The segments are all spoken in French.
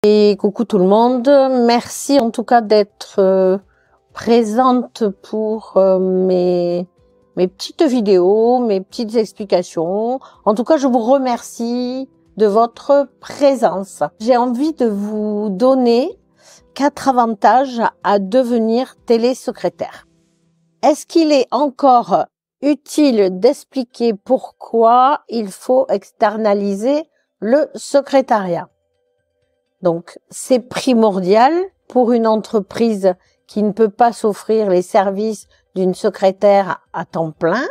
Et coucou tout le monde, merci en tout cas d'être présente pour mes petites vidéos, mes petites explications. En tout cas, je vous remercie de votre présence. J'ai envie de vous donner 4 avantages à devenir télésecrétaire. Est-ce qu'il est encore utile d'expliquer pourquoi il faut externaliser le secrétariat? Donc, c'est primordial pour une entreprise qui ne peut pas s'offrir les services d'une secrétaire à temps plein,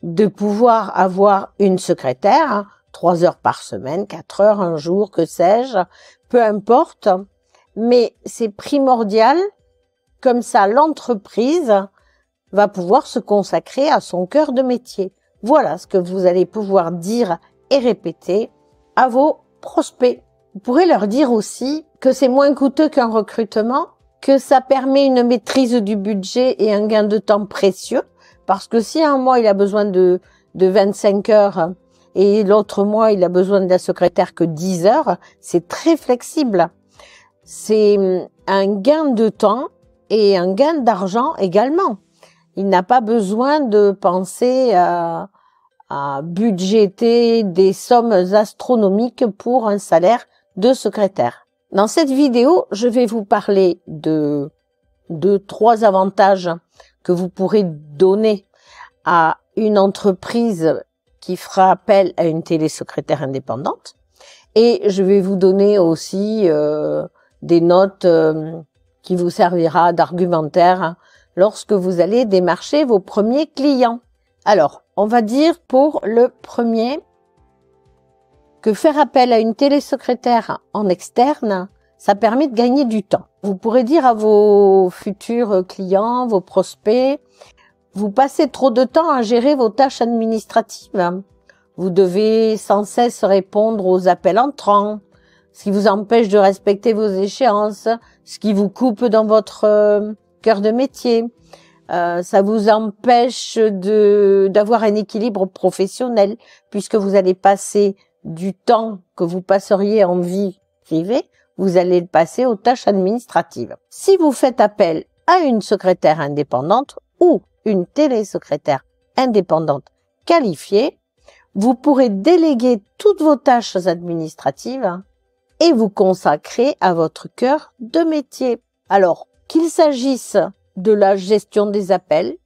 de pouvoir avoir une secrétaire, 3 heures par semaine, 4 heures, un jour, que sais-je, peu importe. Mais c'est primordial, comme ça l'entreprise va pouvoir se consacrer à son cœur de métier. Voilà ce que vous allez pouvoir dire et répéter à vos prospects. Vous pourrez leur dire aussi que c'est moins coûteux qu'un recrutement, que ça permet une maîtrise du budget et un gain de temps précieux, parce que si un mois il a besoin de 25 heures et l'autre mois il a besoin de la secrétaire que 10 heures, c'est très flexible. C'est un gain de temps et un gain d'argent également. Il n'a pas besoin de penser à budgéter des sommes astronomiques pour un salaire de secrétaire. Dans cette vidéo, je vais vous parler de 3 avantages que vous pourrez donner à une entreprise qui fera appel à une télésecrétaire indépendante. Et je vais vous donner aussi des notes qui vous servira d'argumentaire lorsque vous allez démarcher vos premiers clients. Alors, on va dire pour le premier que faire appel à une télésecrétaire en externe, ça permet de gagner du temps. Vous pourrez dire à vos futurs clients, vos prospects, vous passez trop de temps à gérer vos tâches administratives. Vous devez sans cesse répondre aux appels entrants, ce qui vous empêche de respecter vos échéances, ce qui vous coupe dans votre cœur de métier. Ça vous empêche d'avoir un équilibre professionnel puisque vous allez passer du temps que vous passeriez en vie privée, vous allez le passer aux tâches administratives. Si vous faites appel à une secrétaire indépendante ou une télésecrétaire indépendante qualifiée, vous pourrez déléguer toutes vos tâches administratives et vous consacrer à votre cœur de métier. Alors, qu'il s'agisse de la gestion des appels,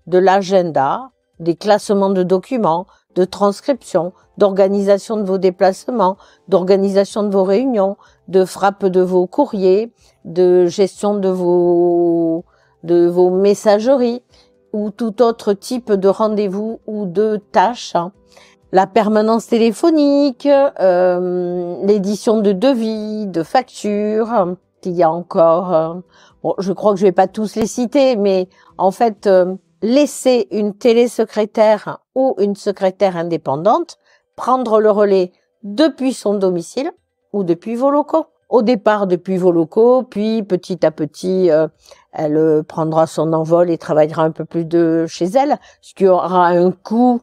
de l'agenda, des classements de documents, de transcription, d'organisation de vos déplacements, d'organisation de vos réunions, de frappe de vos courriers, de gestion de vos messageries ou tout autre type de rendez-vous ou de tâches. La permanence téléphonique, l'édition de devis, de factures, il y a encore... bon, je crois que je vais pas tous les citer, mais en fait, laisser une télésecrétaire ou une secrétaire indépendante prendre le relais depuis son domicile ou depuis vos locaux. Au départ, depuis vos locaux, puis petit à petit, elle prendra son envol et travaillera un peu plus de chez elle, ce qui aura un coût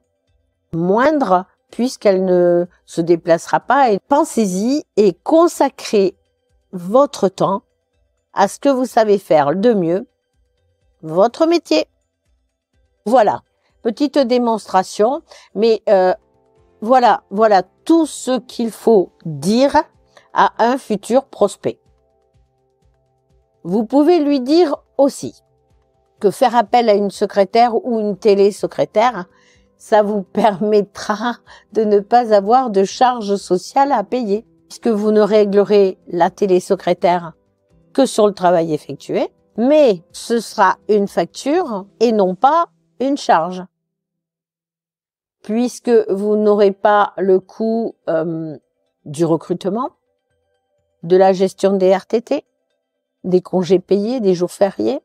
moindre puisqu'elle ne se déplacera pas. Et pensez-y et consacrez votre temps à ce que vous savez faire de mieux, votre métier. Voilà, petite démonstration, mais voilà tout ce qu'il faut dire à un futur prospect. Vous pouvez lui dire aussi que faire appel à une secrétaire ou une télésecrétaire, ça vous permettra de ne pas avoir de charges sociales à payer, puisque vous ne réglerez la télésecrétaire que sur le travail effectué, mais ce sera une facture et non pas une charge, puisque vous n'aurez pas le coût du recrutement, de la gestion des RTT, des congés payés, des jours fériés,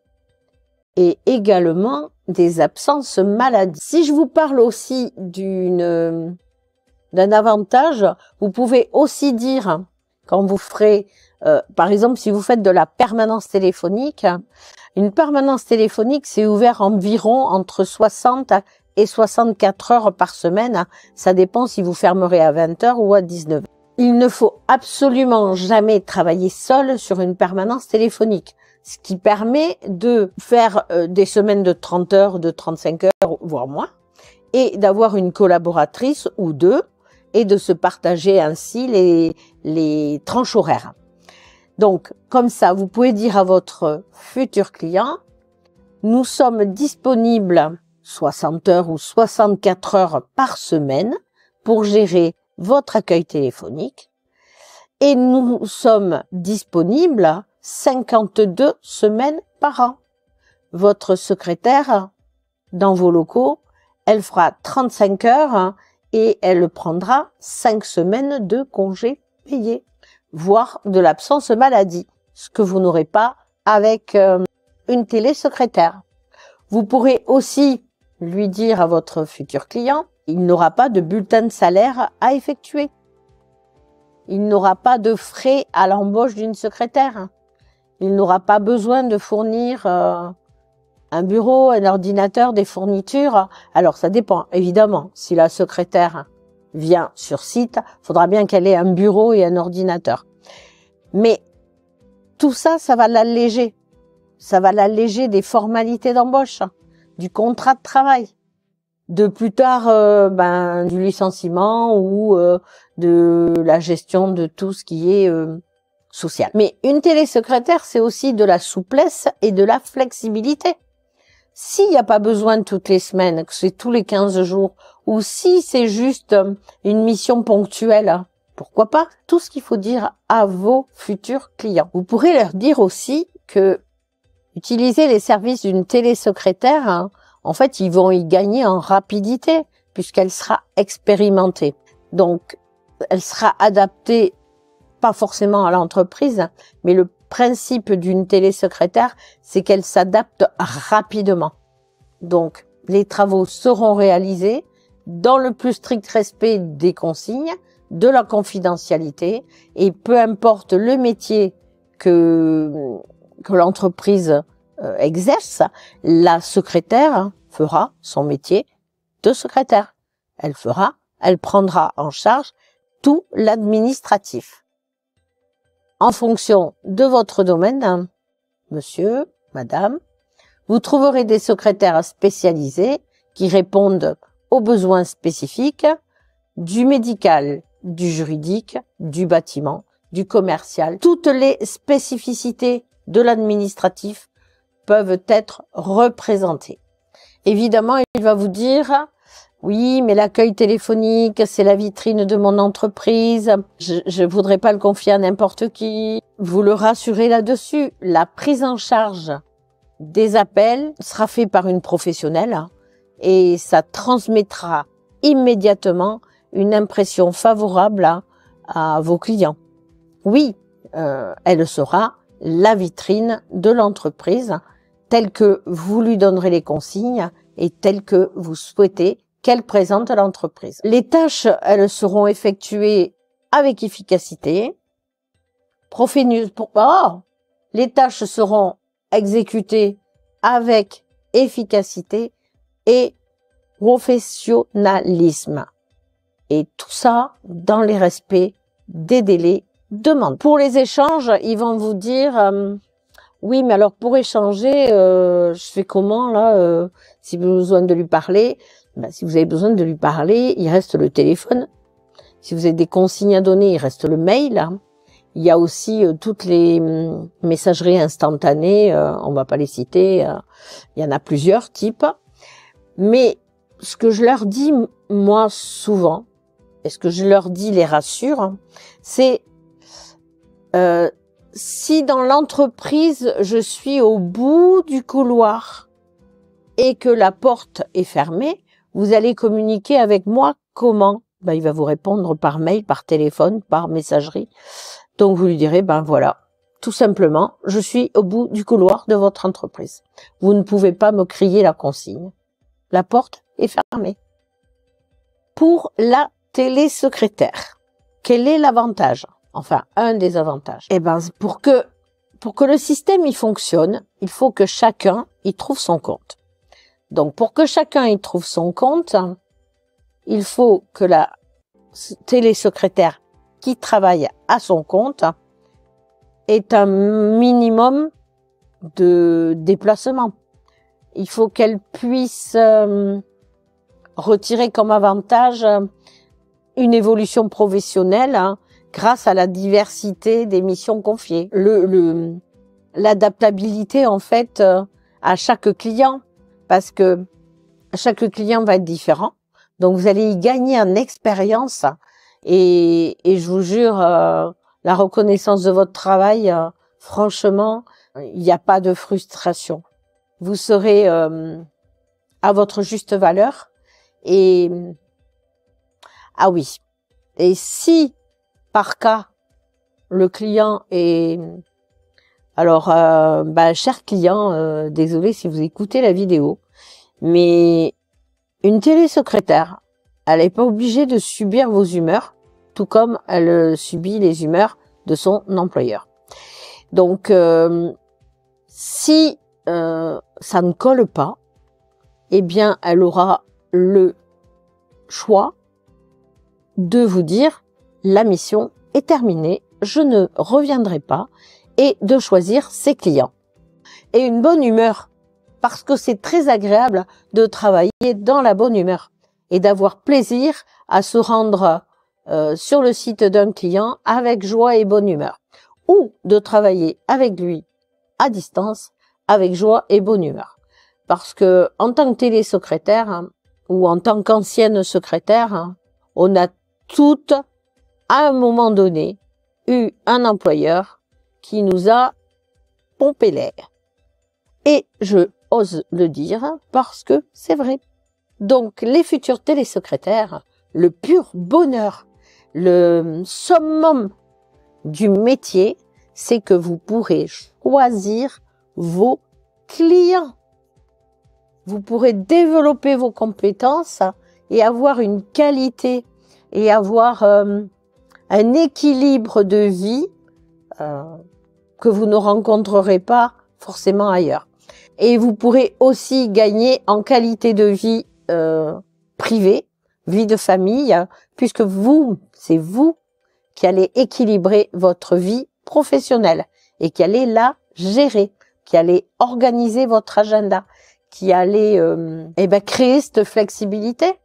et également des absences maladie. Si je vous parle aussi d'un avantage, vous pouvez aussi dire, quand vous ferez, par exemple, si vous faites de la permanence téléphonique, une permanence téléphonique, c'est ouvert environ entre 60 et 64 heures par semaine. Ça dépend si vous fermerez à 20 heures ou à 19 heures. Il ne faut absolument jamais travailler seul sur une permanence téléphonique, ce qui permet de faire des semaines de 30 heures, de 35 heures, voire moins, et d'avoir une collaboratrice ou deux, et de se partager ainsi les tranches horaires. Donc, comme ça, vous pouvez dire à votre futur client, nous sommes disponibles 60 heures ou 64 heures par semaine pour gérer votre accueil téléphonique et nous sommes disponibles 52 semaines par an. Votre secrétaire, dans vos locaux, elle fera 35 heures et elle prendra 5 semaines de congés payés, voire de l'absence maladie, ce que vous n'aurez pas avec une télésecrétaire. Vous pourrez aussi lui dire à votre futur client, il n'aura pas de bulletin de salaire à effectuer. Il n'aura pas de frais à l'embauche d'une secrétaire. Il n'aura pas besoin de fournir un bureau, un ordinateur, des fournitures. Alors ça dépend, évidemment. Si la secrétaire vient sur site, il faudra bien qu'elle ait un bureau et un ordinateur. Mais tout ça, ça va l'alléger. Ça va l'alléger des formalités d'embauche, du contrat de travail, de plus tard du licenciement ou de la gestion de tout ce qui est social. Mais une télésecrétaire, c'est aussi de la souplesse et de la flexibilité. S'il n'y a pas besoin de toutes les semaines, que c'est tous les 15 jours, ou si c'est juste une mission ponctuelle, pourquoi pas? Tout ce qu'il faut dire à vos futurs clients. Vous pourrez leur dire aussi que utiliser les services d'une télésecrétaire, en fait, ils vont y gagner en rapidité puisqu'elle sera expérimentée. Donc, elle sera adaptée, pas forcément à l'entreprise, mais le principe d'une télésecrétaire, c'est qu'elle s'adapte rapidement. Donc, les travaux seront réalisés dans le plus strict respect des consignes, de la confidentialité, et peu importe le métier que l'entreprise exerce, la secrétaire fera son métier de secrétaire. Elle prendra en charge tout l'administratif. En fonction de votre domaine, monsieur, madame, vous trouverez des secrétaires spécialisés qui répondent aux besoins spécifiques du médical, du juridique, du bâtiment, du commercial. Toutes les spécificités de l'administratif peuvent être représentées. Évidemment, il va vous dire « Oui, mais l'accueil téléphonique, c'est la vitrine de mon entreprise. Je ne voudrais pas le confier à n'importe qui. » Vous le rassurez là-dessus. La prise en charge des appels sera faite par une professionnelle et ça transmettra immédiatement une impression favorable à vos clients. Oui, elle sera la vitrine de l'entreprise telle que vous lui donnerez les consignes et telle que vous souhaitez qu'elle présente l'entreprise. Les tâches, elles seront effectuées avec efficacité. Les tâches seront exécutées avec efficacité et professionnalisme. Et tout ça dans les respects des délais demandés. Pour les échanges, ils vont vous dire oui, mais alors pour échanger, je fais comment là si vous avez besoin de lui parler, si vous avez besoin de lui parler, il reste le téléphone. Si vous avez des consignes à donner, il reste le mail. Il y a aussi toutes les messageries instantanées, on va pas les citer, il y en a plusieurs types. Mais ce que je leur dis, moi, souvent, et ce que je leur dis les rassure, c'est si dans l'entreprise, je suis au bout du couloir et que la porte est fermée, vous allez communiquer avec moi comment? Il va vous répondre par mail, par téléphone, par messagerie. Donc vous lui direz, voilà, tout simplement, je suis au bout du couloir de votre entreprise. Vous ne pouvez pas me crier la consigne. La porte est fermée. Pour la télésecrétaire, quel est l'avantage? Enfin, un des avantages. Pour que le système y fonctionne, il faut que chacun y trouve son compte. Donc, pour que chacun y trouve son compte, il faut que la télésecrétaire qui travaille à son compte est un minimum de déplacement. Il faut qu'elle puisse retirer comme avantage une évolution professionnelle grâce à la diversité des missions confiées. L'adaptabilité en fait à chaque client, parce que chaque client va être différent. Donc vous allez y gagner en expérience et je vous jure, la reconnaissance de votre travail, franchement, il n'y a pas de frustration. Vous serez à votre juste valeur et ah oui. Et si par cas le client est alors cher client, désolé si vous écoutez la vidéo, mais une télésecrétaire, elle n'est pas obligée de subir vos humeurs, tout comme elle subit les humeurs de son employeur. Donc, si ça ne colle pas, eh bien, elle aura le choix de vous dire la mission est terminée, je ne reviendrai pas, et de choisir ses clients. Et une bonne humeur, parce que c'est très agréable de travailler dans la bonne humeur et d'avoir plaisir à se rendre sur le site d'un client avec joie et bonne humeur, ou de travailler avec lui à distance avec joie et bonne humeur. Parce que en tant que télésecrétaire ou en tant qu'ancienne secrétaire, on a toutes, à un moment donné, eu un employeur qui nous a pompé l'air. Et je ose le dire parce que c'est vrai. Donc, les futurs télésecrétaires, le pur bonheur, le summum du métier, c'est que vous pourrez choisir vos clients. Vous pourrez développer vos compétences et avoir une qualité et avoir un équilibre de vie que vous ne rencontrerez pas forcément ailleurs. Et vous pourrez aussi gagner en qualité de vie privée, vie de famille, puisque c'est vous qui allez équilibrer votre vie professionnelle et qui allez la gérer, qui allez organiser votre agenda, qui allez créer cette flexibilité.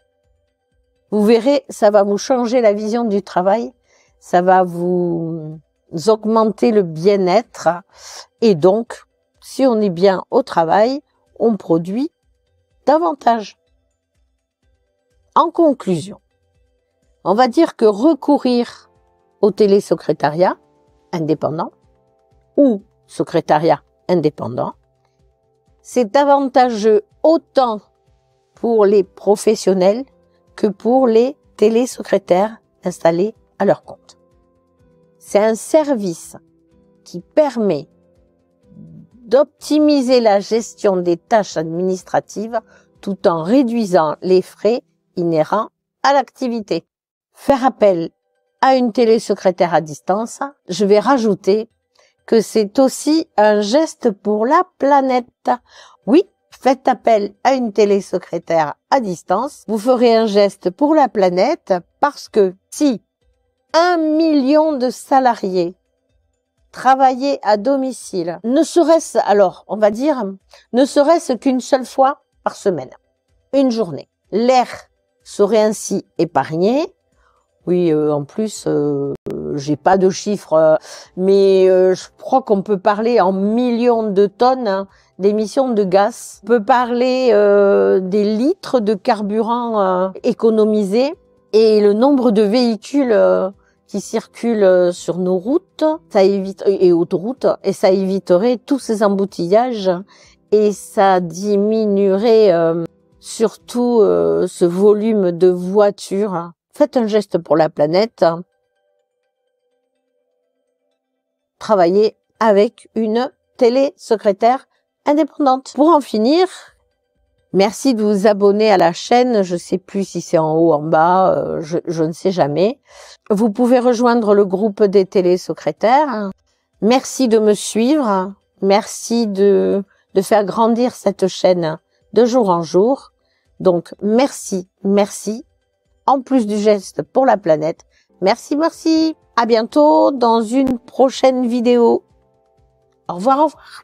Vous verrez, ça va vous changer la vision du travail, ça va vous augmenter le bien-être et donc, si on est bien au travail, on produit davantage. En conclusion, on va dire que recourir au télésecrétariat indépendant ou secrétariat indépendant, c'est avantageux autant pour les professionnels que pour les télésecrétaires installés à leur compte. C'est un service qui permet d'optimiser la gestion des tâches administratives tout en réduisant les frais inhérents à l'activité. Faire appel à une télésecrétaire à distance, je vais rajouter que c'est aussi un geste pour la planète. Oui, faites appel à une télésecrétaire à distance, vous ferez un geste pour la planète parce que si 1 million de salariés travailler à domicile, ne serait-ce alors, on va dire, ne serait-ce qu'une seule fois par semaine, une journée. L'air serait ainsi épargné. Oui, en plus, j'ai pas de chiffres, mais je crois qu'on peut parler en millions de tonnes d'émissions de gaz. On peut parler des litres de carburant économisés et le nombre de véhicules qui circulent sur nos routes, ça évite et autoroutes, et ça éviterait tous ces embouteillages et ça diminuerait surtout ce volume de voitures. Faites un geste pour la planète. Travaillez avec une télésecrétaire indépendante. Pour en finir, merci de vous abonner à la chaîne. Je ne sais plus si c'est en haut, en bas, je ne sais jamais. Vous pouvez rejoindre le groupe des télésecrétaires. Merci de me suivre. Merci de faire grandir cette chaîne de jour en jour. Donc, merci. En plus du geste pour la planète, Merci, merci. À bientôt dans une prochaine vidéo. Au revoir, au revoir.